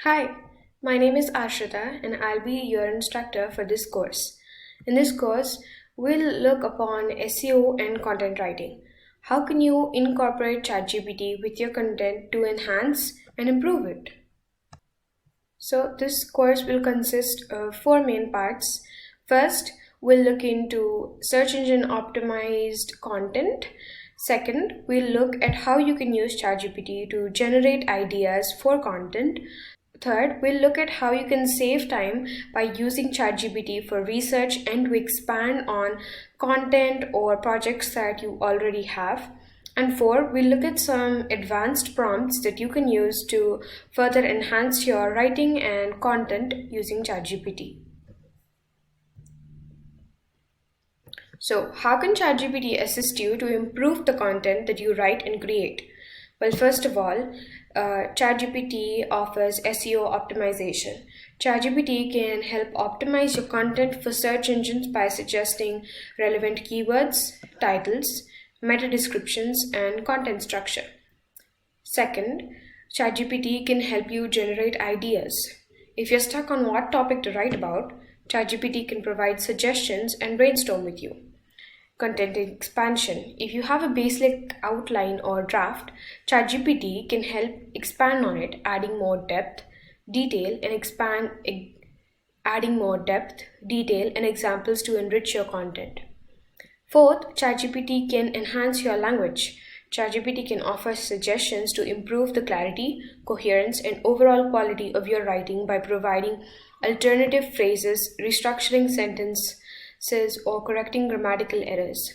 Hi, my name is Ashrita and I'll be your instructor for this course. In this course, we'll look upon SEO and content writing. How can you incorporate ChatGPT with your content to enhance and improve it? So, this course will consist of four main parts. First, we'll look into search engine optimized content. Second, we'll look at how you can use ChatGPT to generate ideas for content. Third, we'll look at how you can save time by using ChatGPT for research and to expand on content or projects that you already have. And four, we'll look at some advanced prompts that you can use to further enhance your writing and content using ChatGPT. So, how can ChatGPT assist you to improve the content that you write and create? Well, first of all, ChatGPT offers SEO optimization. ChatGPT can help optimize your content for search engines by suggesting relevant keywords, titles, meta descriptions, and content structure. Second, ChatGPT can help you generate ideas. If you're stuck on what topic to write about, ChatGPT can provide suggestions and brainstorm with you. Content expansion. If you have a basic outline or draft, ChatGPT can help expand on it, adding more depth, detail, and examples to enrich your content. Fourth, ChatGPT can enhance your language. ChatGPT can offer suggestions to improve the clarity, coherence, and overall quality of your writing by providing alternative phrases, restructuring sentences, or correcting grammatical errors.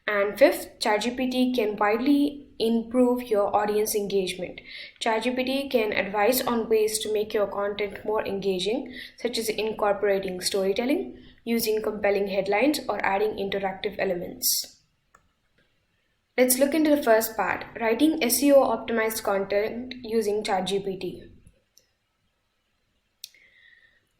And fifth, ChatGPT can widely improve your audience engagement. ChatGPT can advise on ways to make your content more engaging, such as incorporating storytelling, using compelling headlines, or adding interactive elements. Let's look into the first part, writing SEO optimized content using ChatGPT.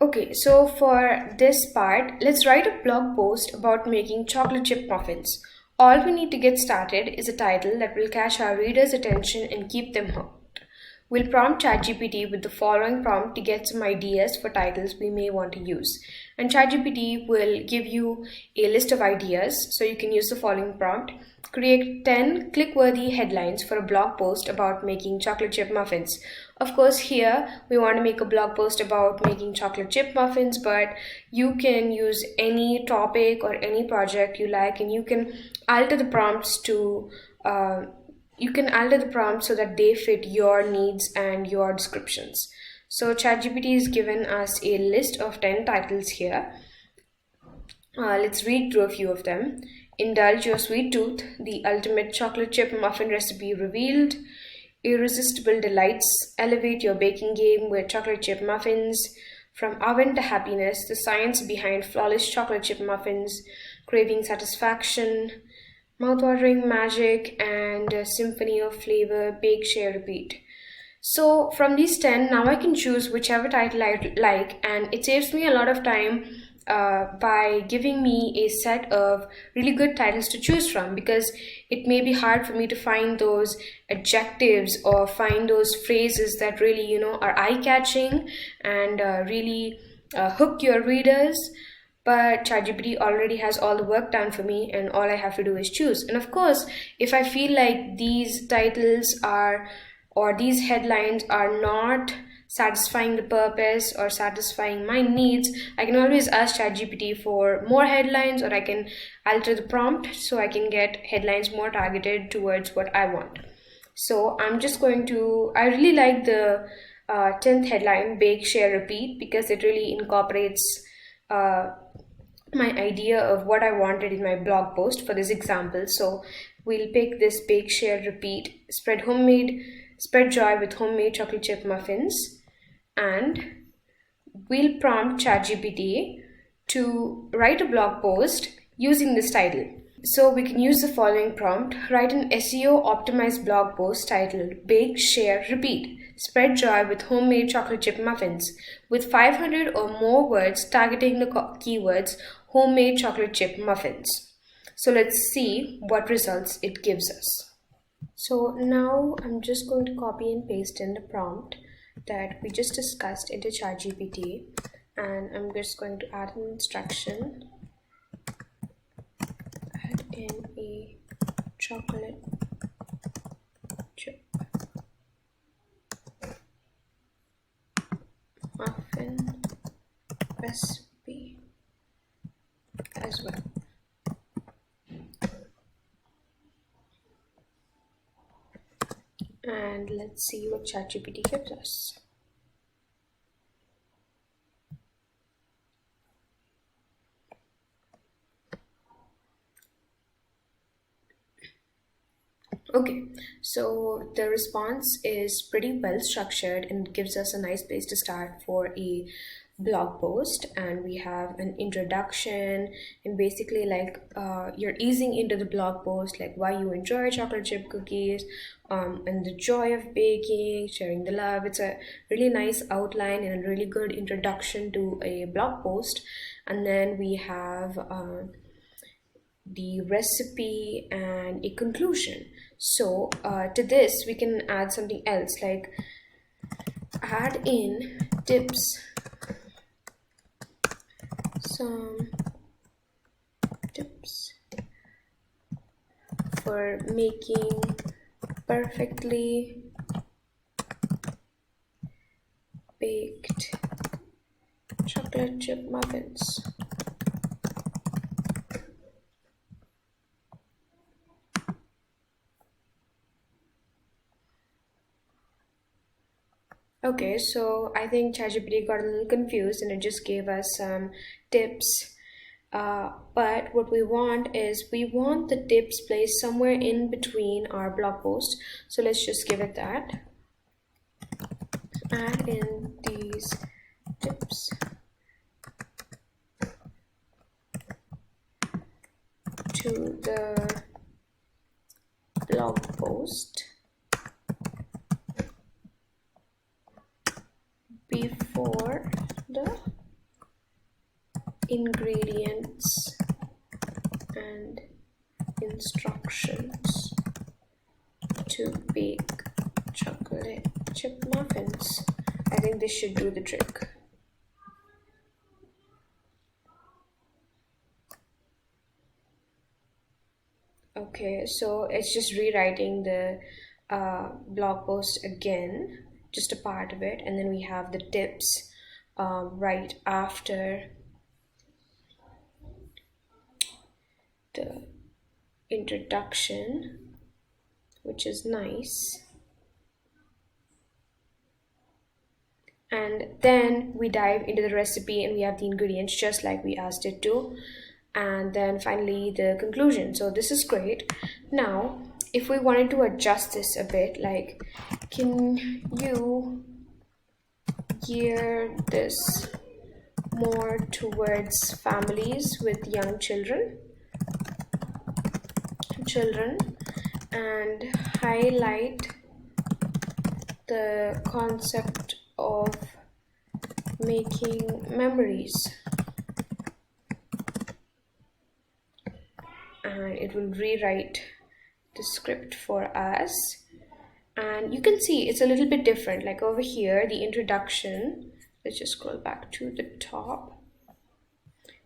Okay, so for this part, let's write a blog post about making chocolate chip muffins. All we need to get started is a title that will catch our readers' attention and keep them hooked. We'll prompt ChatGPT with the following prompt to get some ideas for titles we may want to use. And ChatGPT will give you a list of ideas, so you can use the following prompt. Create 10 click-worthy headlines for a blog post about making chocolate chip muffins. Of course, here we want to make a blog post about making chocolate chip muffins, but you can use any topic or any project you like, and you can alter the prompts so that they fit your needs and your descriptions. So ChatGPT has given us a list of 10 titles here. Let's read through a few of them. Indulge your sweet tooth, the ultimate chocolate chip muffin recipe revealed. Irresistible delights, elevate your baking game with chocolate chip muffins. From oven to happiness, the science behind flawless chocolate chip muffins. Craving satisfaction, mouthwatering magic, and a symphony of flavor. Bake, share, repeat. So from these 10, now I can choose whichever title I like, and it saves me a lot of time by giving me a set of really good titles to choose from, because it may be hard for me to find those adjectives or find those phrases that really are eye-catching and really hook your readers. But ChatGPT already has all the work done for me, and all I have to do is choose. And of course, if I feel like these titles or these headlines are not satisfying the purpose or satisfying my needs, I can always ask ChatGPT for more headlines, or I can alter the prompt so I can get headlines more targeted towards what I want. So I really like the 10th headline, Bake, Share, Repeat, because it really incorporates my idea of what I wanted in my blog post for this example. So we'll pick this Bake, Share, Repeat, spread joy with homemade chocolate chip muffins, and we'll prompt ChatGPT to write a blog post using this title. So we can use the following prompt. Write an SEO optimized blog post titled Bake, Share, Repeat, spread joy with homemade chocolate chip muffins, with 500 or more words targeting the keywords homemade chocolate chip muffins. So let's see what results it gives us. So now I'm just going to copy and paste in the prompt that we just discussed into ChatGPT, and I'm just going to add an instruction. Add in a chocolate chip muffin recipe as well. And let's see what ChatGPT gives us. Okay, so the response is pretty well structured and gives us a nice place to start for a blog post. And we have an introduction and basically like you're easing into the blog post, like why you enjoy chocolate chip cookies, and the joy of baking, sharing the love. It's a really nice outline and a really good introduction to a blog post. And then we have the recipe and a conclusion. So to this we can add something else, like add in tips, some tips for making perfectly baked chocolate chip muffins. Okay, so I think ChatGPT got a little confused and it just gave us some tips. But what we want is we want the tips placed somewhere in between our blog post. So let's just give it that. Add in these tips to the blog post before the ingredients and instructions to bake chocolate chip muffins. I think this should do the trick. Okay, so it's just rewriting the blog post again, just a part of it, and then we have the tips right after the introduction, which is nice. And then we dive into the recipe and we have the ingredients just like we asked it to. And then finally the conclusion. So this is great. Now, if we wanted to adjust this a bit, like, can you gear this more towards families with young children and highlight the concept of making memories, and it will rewrite the script for us. And you can see it's a little bit different, like over here the introduction. Let's just scroll back to the top.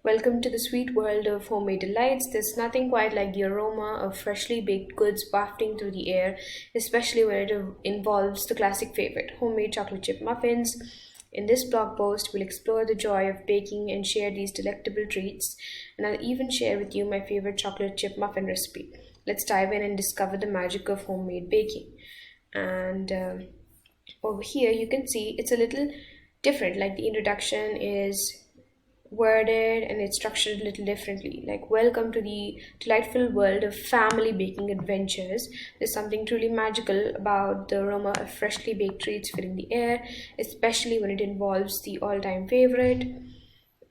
Welcome to the sweet world of homemade delights. There's nothing quite like the aroma of freshly baked goods wafting through the air, especially when it involves the classic favorite, homemade chocolate chip muffins. In this blog post, we'll explore the joy of baking and share these delectable treats, and I'll even share with you my favorite chocolate chip muffin recipe. Let's dive in and discover the magic of homemade baking. And over here, you can see it's a little different, like the introduction is worded and it's structured a little differently, like welcome to the delightful world of family baking adventures. There's something truly magical about the aroma of freshly baked treats filling the air, especially when it involves the all-time favorite.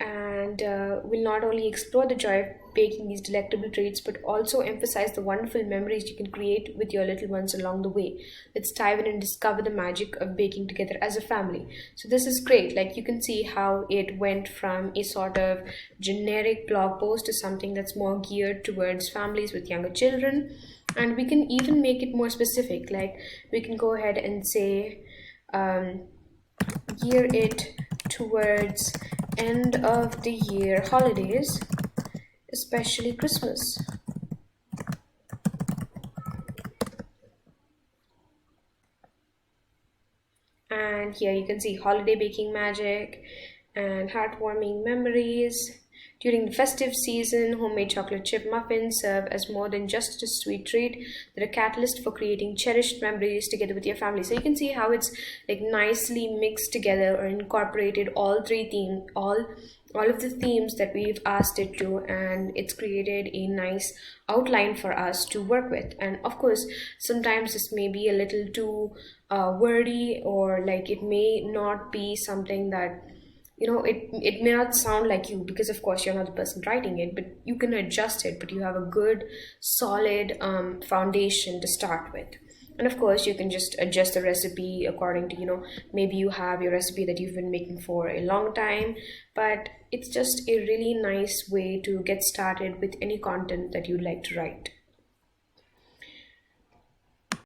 And we'll not only explore the joy of baking these delectable treats, but also emphasize the wonderful memories you can create with your little ones along the way. Let's dive in and discover the magic of baking together as a family. So this is great. Like you can see how it went from a sort of generic blog post to something that's more geared towards families with younger children. And we can even make it more specific. Like we can go ahead and say, gear it towards end of the year holidays, especially Christmas. And here you can see holiday baking magic and heartwarming memories. During the festive season, homemade chocolate chip muffins serve as more than just a sweet treat. They're a catalyst for creating cherished memories together with your family. So you can see how it's like nicely mixed together or incorporated all of the themes that we've asked it to, and it's created a nice outline for us to work with. And of course, sometimes this may be a little too wordy, or like it may not be something that it may not sound like you, because of course you're not the person writing it, but you can adjust it, but you have a good solid foundation to start with. And of course you can just adjust the recipe according to, maybe you have your recipe that you've been making for a long time, but it's just a really nice way to get started with any content that you'd like to write.